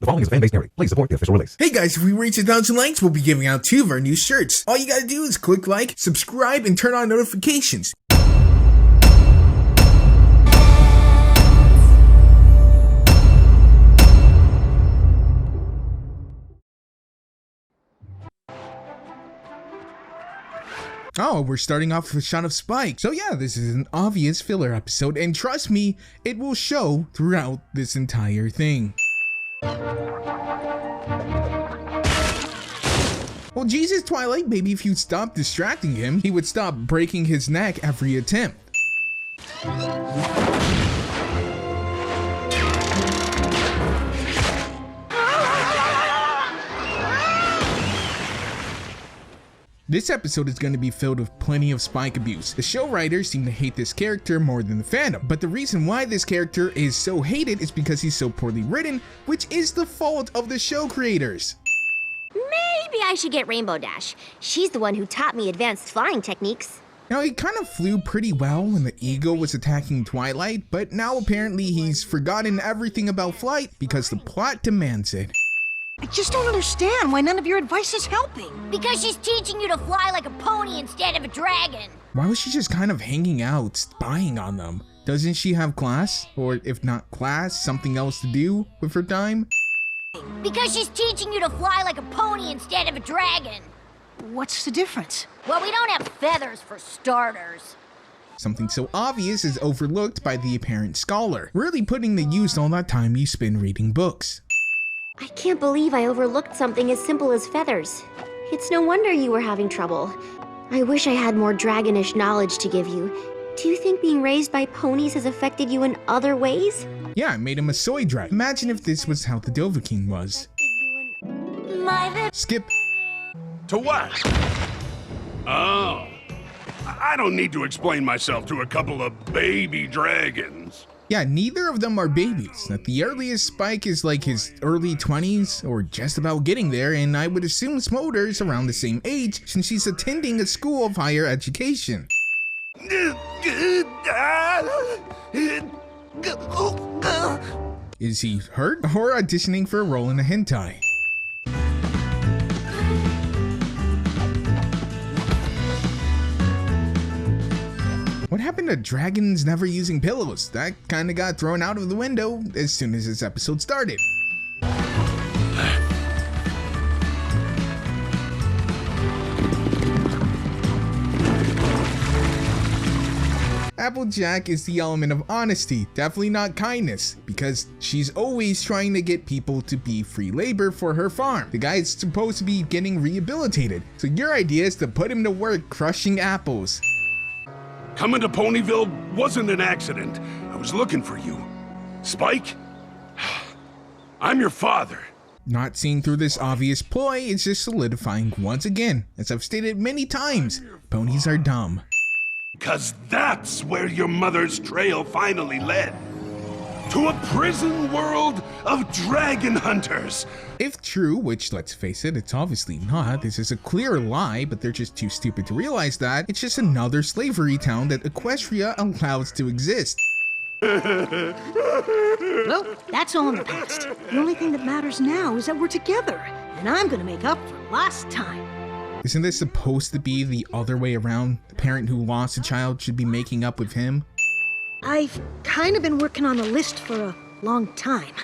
The following is a fan-based narrative. Please support the official release. Hey guys, if we reach 1,000 likes, we'll be giving out 2 of our new shirts. All you gotta do is click like, subscribe, and turn on notifications. Oh, we're starting off with a shot of Spike. So yeah, this is an obvious filler episode, and trust me, it will show throughout this entire thing. Well, Jesus, Twilight, maybe if you stopped distracting him, he would stop breaking his neck every attempt. This episode is going to be filled with plenty of Spike abuse. The show writers seem to hate this character more than the fandom, but the reason why this character is so hated is because he's so poorly written, which is the fault of the show creators. Maybe I should get Rainbow Dash. She's the one who taught me advanced flying techniques. Now, he kind of flew pretty well when the Eagle was attacking Twilight, but now apparently he's forgotten everything about flight because the plot demands it. I just don't understand why none of your advice is helping. Because she's teaching you to fly like a pony instead of a dragon. Why was she just kind of hanging out, spying on them? Doesn't she have class? Or if not class, something else to do with her time? Because she's teaching you to fly like a pony instead of a dragon. What's the difference? Well, we don't have feathers for starters. Something so obvious is overlooked by the apparent scholar, really putting to use all that time you spend reading books. I can't believe I overlooked something as simple as feathers. It's no wonder you were having trouble. I wish I had more dragonish knowledge to give you. Do you think being raised by ponies has affected you in other ways? Yeah, I made him a soy dragon. Imagine if this was how the Dovahkiin was. Skip. To what? Oh. I don't need to explain myself to a couple of baby dragons. Yeah, neither of them are babies. At the earliest, Spike is like his early 20s, or just about getting there, and I would assume Smolder's around the same age since she's attending a school of higher education. Is he hurt or auditioning for a role in a hentai? What happened to dragons never using pillows? That kinda got thrown out of the window as soon as this episode started. Applejack is the element of honesty, definitely not kindness, because she's always trying to get people to be free labor for her farm. The guy is supposed to be getting rehabilitated, so your idea is to put him to work crushing apples. Coming to Ponyville wasn't an accident. I was looking for you. Spike? I'm your father. Not seeing through this obvious ploy is just solidifying once again. As I've stated many times, ponies are dumb. 'Cause that's where your mother's trail finally led. To a prison world of dragon hunters. If true, which let's face it, it's obviously not, this is a clear lie, but they're just too stupid to realize that, it's just another slavery town that Equestria allows to exist. Well, that's all in the past. The only thing that matters now is that we're together, and I'm gonna make up for lost time. Isn't this supposed to be the other way around? The parent who lost a child should be making up with him? I've kind of been working on a list for a long time.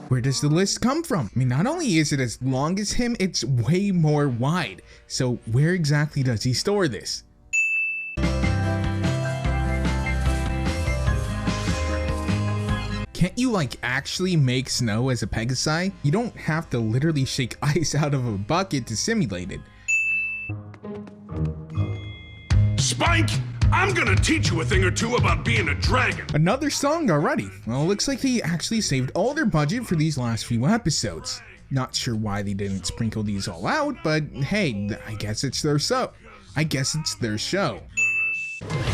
Where does the list come from? I mean, not only is it as long as him, it's way more wide. So where exactly does he store this? Can't you like actually make snow as a Pegasi? You don't have to literally shake ice out of a bucket to simulate it. Spike! I'm gonna teach you a thing or two about being a dragon. Another song already. Well, it looks like they actually saved all their budget for these last few episodes. Not sure why they didn't sprinkle these all out, but hey, I guess it's their show.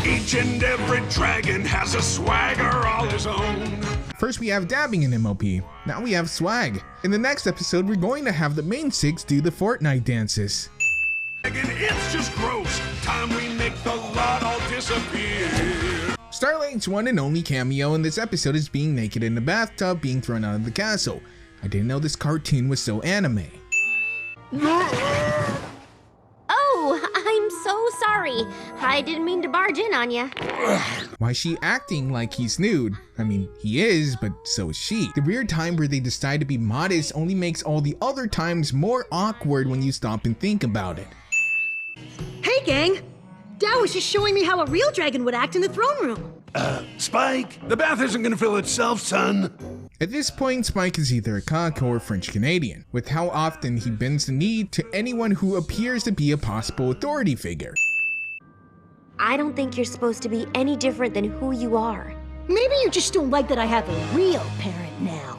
Each and every dragon has a swagger all his own. First we have dabbing in MLP, now we have swag. In the next episode, we're going to have the main 6 do the Fortnite dances. It's just gross. Time we make the lot all disappear. Starlight's one and only cameo in this episode is being naked in the bathtub being thrown out of the castle. I didn't know this cartoon was so anime. Oh, I'm so sorry. I didn't mean to barge in on you. Why is she acting like he's nude? I mean, he is, but so is she. The weird time where they decide to be modest only makes all the other times more awkward when you stop and think about it. Hey, gang! Dad was just showing me how a real dragon would act in the throne room. Spike, the bath isn't gonna fill itself, son. At this point, Spike is either a cock or French Canadian, with how often he bends the knee to anyone who appears to be a possible authority figure. I don't think you're supposed to be any different than who you are. Maybe you just don't like that I have a real parent now.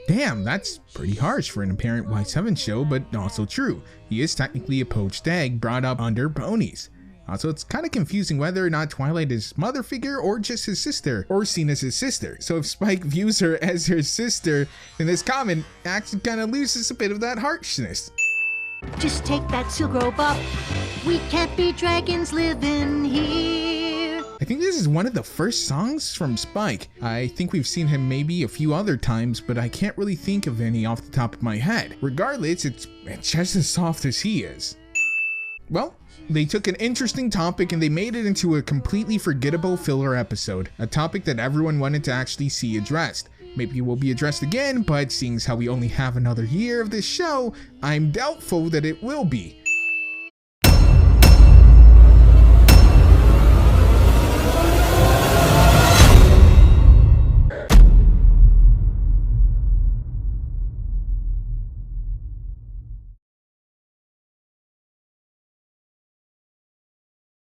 Damn, that's pretty harsh for an apparent Y7 show, but also true. He is technically a poached egg brought up under ponies. Also, it's kind of confusing whether or not Twilight is his mother figure or just his sister, or seen as his sister. So if Spike views her as her sister, then this comment actually kind of loses a bit of that harshness. Just take that silk robe up. We can't be dragons living here. I think this is one of the first songs from Spike. I think we've seen him maybe a few other times, but I can't really think of any off the top of my head. Regardless, it's just as soft as he is. Well, they took an interesting topic and they made it into a completely forgettable filler episode, a topic that everyone wanted to actually see addressed. Maybe it will be addressed again, but seeing as how we only have another year of this show, I'm doubtful that it will be.